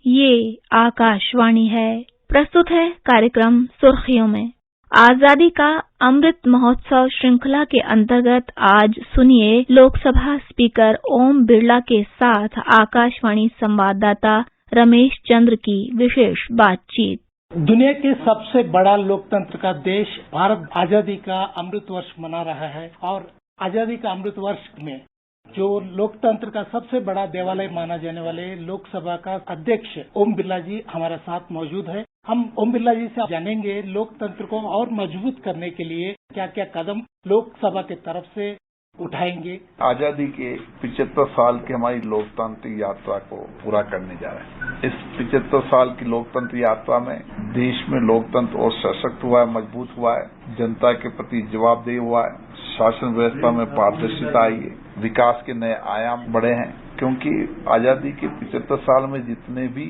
ये आकाशवाणी है। प्रस्तुत है कार्यक्रम सुर्खियों में। आजादी का अमृत महोत्सव श्रृंखला के अंतर्गत आज सुनिए लोकसभा स्पीकर ओम बिरला के साथ आकाशवाणी संवाददाता रमेश चंद्र की विशेष बातचीत। दुनिया के सबसे बड़ा लोकतंत्र का देश भारत आजादी का अमृत वर्ष मना रहा है और आजादी का अमृत वर्ष में जो लोकतंत्र का सबसे बड़ा देवालय माना जाने वाले लोकसभा का अध्यक्ष ओम बिरला जी हमारे साथ मौजूद है। हम ओम बिरला जी से जानेंगे लोकतंत्र को और मजबूत करने के लिए क्या क्या कदम लोकसभा की तरफ से उठाएंगे। आजादी के 75 साल की हमारी लोकतांत्रिक यात्रा को पूरा करने जा रहे हैं। इस 75 साल की लोकतंत्र यात्रा में देश में लोकतंत्र और सशक्त हुआ है, मजबूत हुआ है, जनता के प्रति जवाबदेही हुआ है, शासन व्यवस्था में पारदर्शिता आई है, विकास के नए आयाम बढ़े हैं। क्योंकि आजादी के 75 साल में जितने भी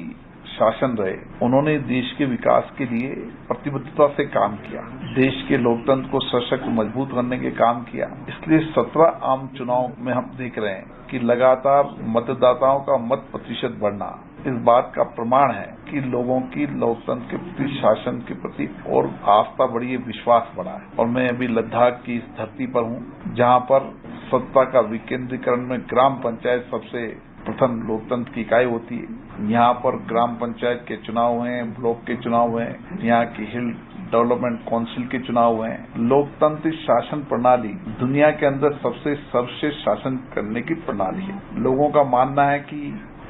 शासन रहे उन्होंने देश के विकास के लिए प्रतिबद्धता से काम किया, देश के लोकतंत्र को सशक्त मजबूत करने के काम किया। इसलिए 17 आम चुनाव में हम देख रहे हैं कि लगातार मतदाताओं का मत प्रतिशत बढ़ना इस बात का प्रमाण है कि लोगों की लोकतंत्र के प्रति, शासन के प्रति और आस्था बढ़ी है, विश्वास बढ़ा है। और मैं अभी लद्दाख की इस धरती पर हूँ जहाँ पर सत्ता का विकेंद्रीकरण में ग्राम पंचायत सबसे प्रथम लोकतंत्र की इकाई होती है। यहाँ पर ग्राम पंचायत के चुनाव हुए हैं, ब्लॉक के चुनाव हुए हैं, यहाँ की हिल डेवलपमेंट काउंसिल के चुनाव हुए हैं। लोकतंत्र शासन प्रणाली दुनिया के अंदर सबसे सर्वश्रेष्ठ शासन करने की प्रणाली है। लोगों का मानना है कि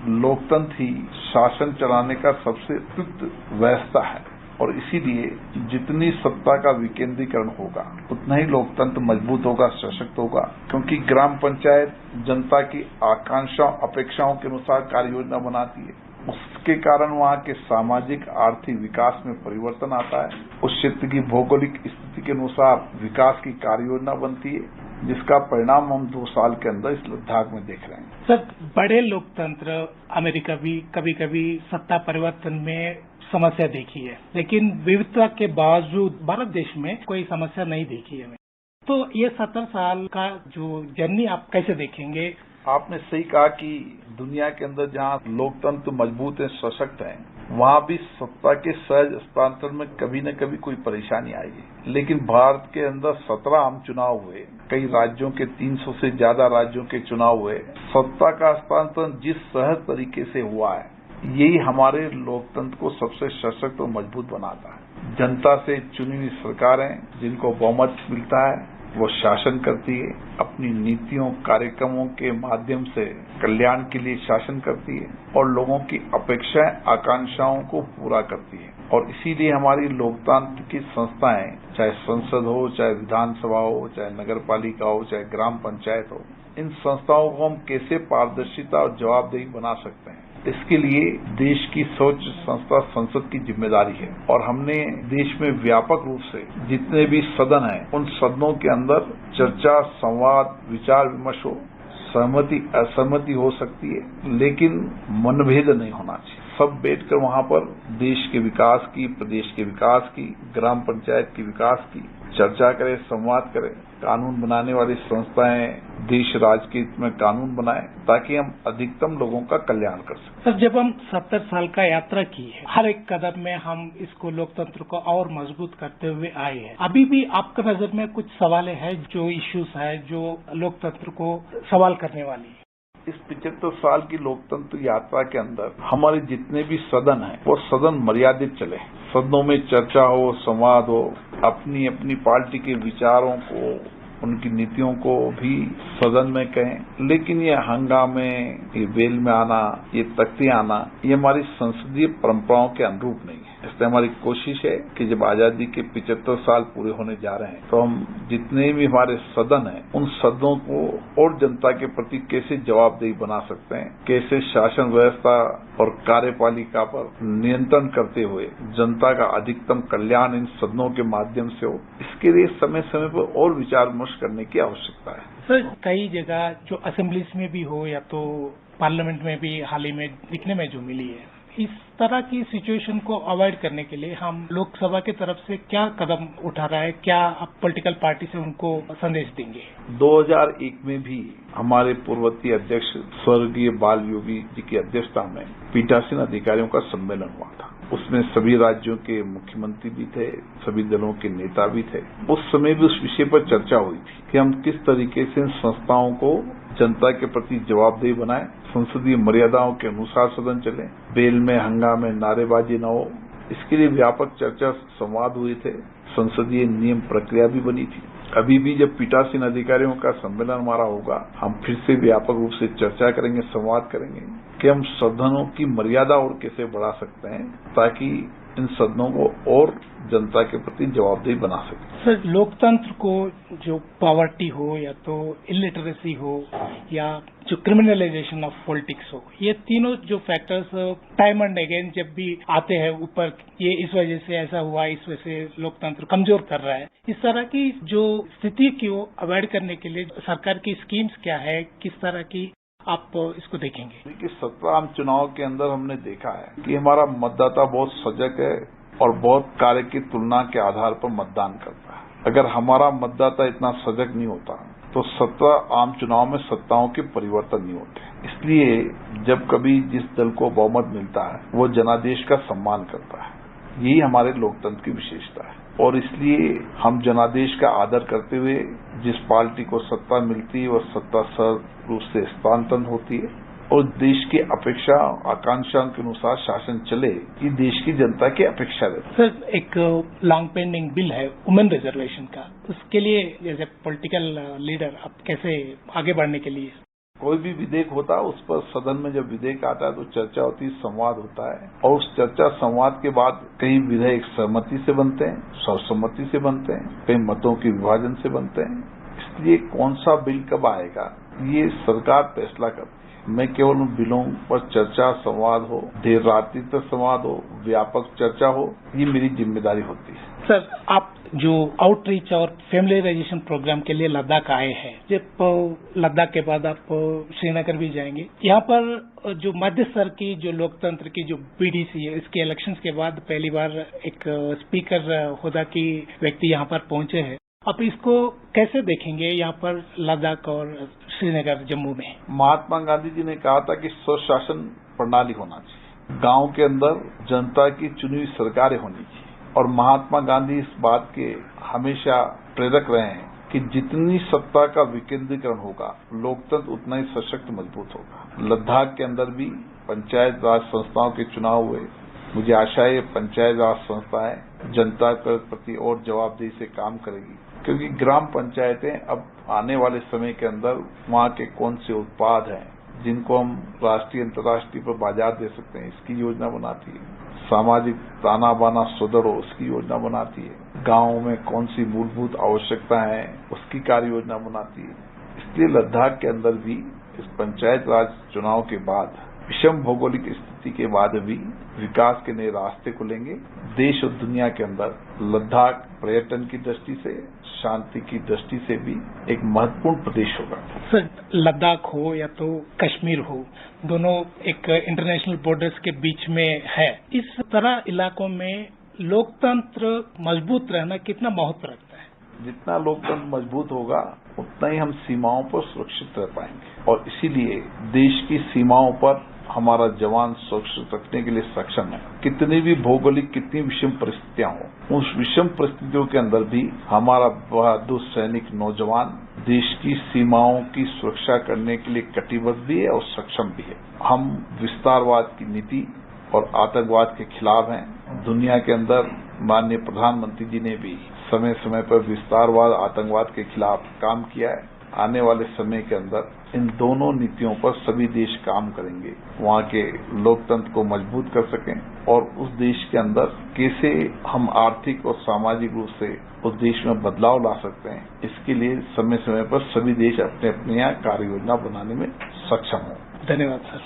लोकतंत्र ही शासन चलाने का सबसे उपयुक्त व्यवस्था है और इसीलिए जितनी सत्ता का विकेंद्रीकरण होगा उतना ही लोकतंत्र मजबूत होगा, सशक्त होगा। क्योंकि ग्राम पंचायत जनता की आकांक्षाओं, अपेक्षाओं के अनुसार कार्य योजना बनाती है। उसके कारण वहाँ के सामाजिक आर्थिक विकास में परिवर्तन आता है। उस क्षेत्र की भौगोलिक स्थिति के अनुसार विकास की कार्य योजना बनती है, जिसका परिणाम हम 2 साल के अंदर इस लद्दाख में देख रहे हैं। सर, बड़े लोकतंत्र अमेरिका भी कभी कभी सत्ता परिवर्तन में समस्या देखी है, लेकिन विविधता के बावजूद भारत देश में कोई समस्या नहीं देखी है। तो ये 70 साल का जो जर्नी आप कैसे देखेंगे? आपने सही कहा कि दुनिया के अंदर जहाँ लोकतंत्र मजबूत है, सशक्त है, वहाँ भी सत्ता के सहज हस्तांतरण में कभी न कभी कोई परेशानी आएगी। लेकिन भारत के अंदर 17 आम चुनाव हुए, कई राज्यों के 300 से ज्यादा राज्यों के चुनाव हुए। सत्ता का हस्तांतरण जिस सहज तरीके से हुआ है, यही हमारे लोकतंत्र को सबसे सशक्त और मजबूत बनाता है। जनता से चुनी हुई सरकारें जिनको बहुमत मिलता है वो शासन करती है, अपनी नीतियों, कार्यक्रमों के माध्यम से कल्याण के लिए शासन करती है और लोगों की अपेक्षाएं, आकांक्षाओं को पूरा करती है। और इसीलिए हमारी लोकतंत्र की संस्थाएं, चाहे संसद हो, चाहे विधानसभा हो, चाहे नगर पालिका हो, चाहे ग्राम पंचायत हो, इन संस्थाओं को हम कैसे पारदर्शिता और जवाबदेही बना सकते हैं, इसके लिए देश की सर्वोच्च संस्था संसद की जिम्मेदारी है। और हमने देश में व्यापक रूप से जितने भी सदन हैं, उन सदनों के अंदर चर्चा, संवाद, विचार विमर्श हो, सहमति असहमति हो सकती है, लेकिन मनभेद नहीं होना चाहिए। सब बैठकर वहाँ पर देश के विकास की, प्रदेश के विकास की, ग्राम पंचायत के विकास की चर्चा करें, संवाद करें। कानून बनाने वाली संस्थाएं देश राज्य के हित में कानून बनाएं ताकि हम अधिकतम लोगों का कल्याण कर सकें। सर, जब हम 70 साल का यात्रा की है, हर एक कदम में हम इसको लोकतंत्र को और मजबूत करते हुए आए हैं। अभी भी आपके नजर में कुछ सवाल है, जो इश्यूज है, जो लोकतंत्र को सवाल करने वाली है? इस 75 साल की लोकतंत्र यात्रा के अंदर हमारे जितने भी सदन हैं वो सदन मर्यादित चले। सदनों में चर्चा हो, संवाद हो, अपनी अपनी पार्टी के विचारों को, उनकी नीतियों को भी सदन में कहें। लेकिन ये हंगामे, ये बेल में आना, ये तख्ते आना, ये हमारी संसदीय परंपराओं के अनुरूप नहीं है। इसलिए हमारी कोशिश है कि जब आजादी के 75 साल पूरे होने जा रहे हैं तो हम जितने भी हमारे सदन हैं उन सदनों को और जनता के प्रति कैसे जवाबदेही बना सकते हैं, कैसे शासन व्यवस्था और कार्यपालिका पर नियंत्रण करते हुए जनता का अधिकतम कल्याण इन सदनों के माध्यम से हो, इसके लिए समय समय पर और विचार विमर्श करने की आवश्यकता है। सर, कई जगह जो असेंबलीज में भी हो या तो पार्लियामेंट में भी हाल ही में दिखने में जो मिली है, इस तरह की सिचुएशन को अवॉइड करने के लिए हम लोकसभा की तरफ से क्या कदम उठा रहा है, क्या आप पॉलिटिकल पार्टी से उनको संदेश देंगे? 2001 में भी हमारे पूर्ववर्ती अध्यक्ष स्वर्गीय बाल योगी जी की अध्यक्षता में पीठासीन अधिकारियों का सम्मेलन हुआ था। उसमें सभी राज्यों के मुख्यमंत्री भी थे, सभी दलों के नेता भी थे। उस समय भी उस विषय पर चर्चा हुई थी कि हम किस तरीके से इन संस्थाओं को जनता के प्रति जवाबदेही बनाएं, संसदीय मर्यादाओं के अनुसार सदन चले, बेल में हंगामे नारेबाजी न हो। इसके लिए व्यापक चर्चा संवाद हुए थे, संसदीय नियम प्रक्रिया भी बनी थी। अभी भी जब पीठासीन अधिकारियों का सम्मेलन हमारा होगा, हम फिर से व्यापक रूप से चर्चा करेंगे, संवाद करेंगे कि हम सदनों की मर्यादा और कैसे बढ़ा सकते हैं ताकि इन सदनों को और जनता के प्रति जवाबदेही बना सके। सर, लोकतंत्र को जो पॉवर्टी हो या तो इलिटरेसी हो या जो क्रिमिनलाइजेशन ऑफ पॉलिटिक्स हो, ये तीनों जो फैक्टर्स टाइम एंड अगेन जब भी आते हैं ऊपर, ये इस वजह से ऐसा हुआ, इस वजह से लोकतंत्र कमजोर कर रहा है, इस तरह की जो स्थिति को अवॉइड करने के लिए सरकार की स्कीम्स क्या है, किस तरह की आप इसको देखेंगे? देखिए, 17 आम चुनाव के अंदर हमने देखा है कि हमारा मतदाता बहुत सजग है और बहुत कार्य की तुलना के आधार पर मतदान करता है। अगर हमारा मतदाता इतना सजग नहीं होता तो 17 आम चुनाव में सत्ताओं के परिवर्तन नहीं होते। इसलिए जब कभी जिस दल को बहुमत मिलता है वो जनादेश का सम्मान करता है। यही हमारे लोकतंत्र की विशेषता है और इसलिए हम जनादेश का आदर करते हुए जिस पार्टी को सत्ता मिलती है वह सत्ता सर रूप से हस्तांतरण होती है और देश की अपेक्षा आकांक्षाओं के अनुसार शासन चले, ये देश की जनता की अपेक्षा रहती है। सर, एक लॉन्ग पेंडिंग बिल है वुमेन रिजर्वेशन का, उसके लिए एज ए पॉलिटिकल लीडर आप कैसे आगे बढ़ने के लिए? कोई भी विधेयक होता है उस पर सदन में जब विधेयक आता है तो चर्चा होती है, संवाद होता है और उस चर्चा संवाद के बाद कई विधेयक सहमति से बनते हैं, सर्वसम्मति से बनते हैं, कई मतों के विभाजन से बनते हैं। इसलिए कौन सा बिल कब आएगा ये सरकार फैसला करती है। मैं केवल उन बिलों पर चर्चा संवाद हो, देर रात्रि तक संवाद हो, व्यापक चर्चा हो, ये मेरी जिम्मेदारी होती है। सर, आप जो आउटरीच और फैमिलियराइजेशन प्रोग्राम के लिए लद्दाख आए हैं, जब लद्दाख के बाद आप श्रीनगर भी जाएंगे, यहाँ पर जो मध्य स्तर की जो लोकतंत्र की जो बीडीसी है, इसके इलेक्शंस के बाद पहली बार एक स्पीकर होदा की व्यक्ति यहाँ पर पहुंचे हैं। आप इसको कैसे देखेंगे यहाँ पर लद्दाख और श्रीनगर जम्मू में? महात्मा गांधी जी ने कहा था कि स्वशासन प्रणाली होना चाहिए, गांव के अंदर जनता की चुनी हुई सरकारें होनी चाहिए और महात्मा गांधी इस बात के हमेशा प्रेरक रहे हैं कि जितनी सत्ता का विकेंद्रीकरण होगा लोकतंत्र उतना ही सशक्त मजबूत होगा। लद्दाख के अंदर भी पंचायत राज संस्थाओं के चुनाव हुए। मुझे आशा है पंचायत राज संस्थाएं जनता के प्रति और जवाबदेही से काम करेगी क्योंकि ग्राम पंचायतें अब आने वाले समय के अंदर वहाँ के कौन से उत्पाद हैं जिनको हम राष्ट्रीय अंतर्राष्ट्रीय पर बाजार दे सकते हैं, इसकी योजना बनाती है। सामाजिक ताना बाना सुधरो उसकी योजना बनाती है। गांव में कौन सी मूलभूत आवश्यकता है उसकी कार्य योजना बनाती है। इसलिए लद्दाख के अंदर भी इस पंचायत राज चुनाव के बाद विषम भौगोलिक स्थिति के बाद भी विकास के नए रास्ते खुलेंगे। देश और दुनिया के अंदर लद्दाख पर्यटन की दृष्टि से, शांति की दृष्टि से भी एक महत्वपूर्ण प्रदेश होगा। सर, लद्दाख हो या तो कश्मीर हो, दोनों एक इंटरनेशनल बॉर्डर्स के बीच में है। इस तरह इलाकों में लोकतंत्र मजबूत रहना कितना महत्व रखता है? जितना लोकतंत्र मजबूत होगा उतना ही हम सीमाओं पर सुरक्षित रह पाएंगे और इसीलिए देश की सीमाओं पर हमारा जवान सुरक्षित रखने के लिए सक्षम है। कितनी भी भौगोलिक कितनी विषम परिस्थितियां हो, उस विषम परिस्थितियों के अंदर भी हमारा बहादुर सैनिक नौजवान देश की सीमाओं की सुरक्षा करने के लिए कटिबद्ध भी है और सक्षम भी है। हम विस्तारवाद की नीति और आतंकवाद के खिलाफ हैं। दुनिया के अंदर माननीय प्रधानमंत्री जी ने भी समय समय पर विस्तारवाद आतंकवाद के खिलाफ काम किया है। आने वाले समय के अंदर इन दोनों नीतियों पर सभी देश काम करेंगे, वहाँ के लोकतंत्र को मजबूत कर सकें और उस देश के अंदर कैसे हम आर्थिक और सामाजिक रूप से उस देश में बदलाव ला सकते हैं, इसके लिए समय समय पर सभी देश अपने अपने यहाँ कार्य योजना बनाने में सक्षम हों। धन्यवाद सर।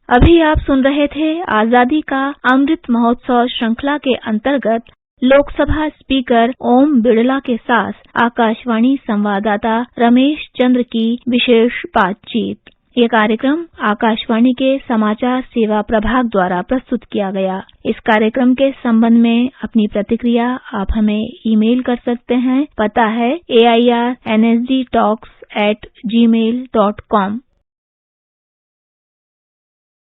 अभी आप सुन रहे थे आजादी का अमृत महोत्सव श्रृंखला के अंतर्गत लोकसभा स्पीकर ओम बिड़ला के साथ आकाशवाणी संवाददाता रमेश चंद्र की विशेष बातचीत। ये कार्यक्रम आकाशवाणी के समाचार सेवा प्रभाग द्वारा प्रस्तुत किया गया। इस कार्यक्रम के संबंध में अपनी प्रतिक्रिया आप हमें ईमेल कर सकते हैं। पता है AIRNSDTalks@gmail.com।